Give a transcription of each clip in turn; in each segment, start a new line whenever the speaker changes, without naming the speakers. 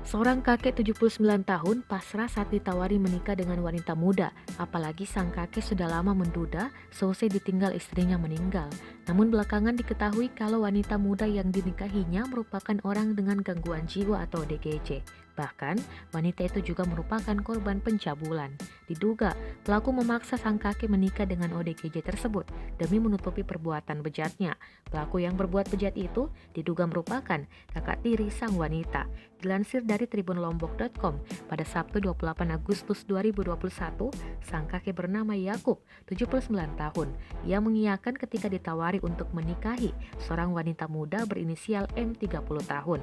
Seorang kakek 79 tahun pasrah saat ditawari menikah dengan wanita muda, apalagi sang kakek sudah lama menduda seusai ditinggal istrinya meninggal. Namun belakangan diketahui kalau wanita muda yang dinikahinya merupakan orang dengan gangguan jiwa atau ODGJ. Bahkan, wanita itu juga merupakan korban pencabulan. Diduga, pelaku memaksa sang kakek menikah dengan ODGJ tersebut demi menutupi perbuatan bejatnya. Pelaku yang berbuat bejat itu diduga merupakan kakak tiri sang wanita. Dilansir dari tribunlombok.com, pada Sabtu 28 Agustus 2021, sang kakek bernama Yakub, 79 tahun. Ia mengiyakan ketika ditawari untuk menikahi seorang wanita muda berinisial M 30 tahun.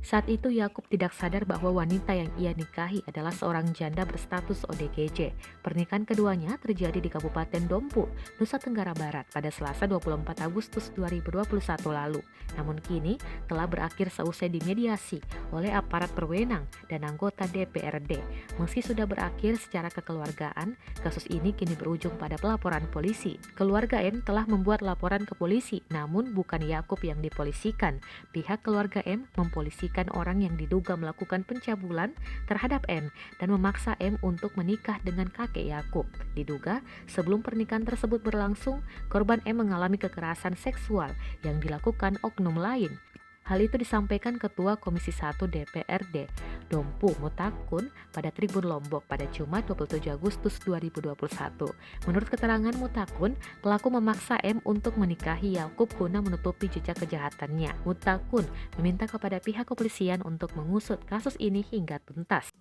Saat itu Yakub tidak sadar bahwa wanita yang ia nikahi adalah seorang janda berstatus ODGJ. Pernikahan keduanya terjadi di Kabupaten Dompu, Nusa Tenggara Barat pada Selasa 24 Agustus 2021 lalu. Namun kini telah berakhir seusai dimediasi oleh aparat berwenang dan anggota DPRD. Meski sudah berakhir secara kekeluargaan, kasus ini kini berujung pada pelaporan polisi. Keluarga M telah membuat laporan ke polisi, namun bukan Yakub yang dipolisikan. Pihak keluarga M mempolisikan orang yang diduga melakukan pencabulan terhadap M dan memaksa M untuk menikah dengan kakek Yakub. Diduga, sebelum pernikahan tersebut berlangsung, korban M mengalami kekerasan seksual yang dilakukan oknum lain. Hal itu disampaikan Ketua Komisi 1 DPRD Dompu Mutakun pada Tribun Lombok pada Jumat 27 Agustus 2021. Menurut keterangan Mutakun, pelaku memaksa M untuk menikahi Yakub guna menutupi jejak kejahatannya. Mutakun meminta kepada pihak kepolisian untuk mengusut kasus ini hingga tuntas.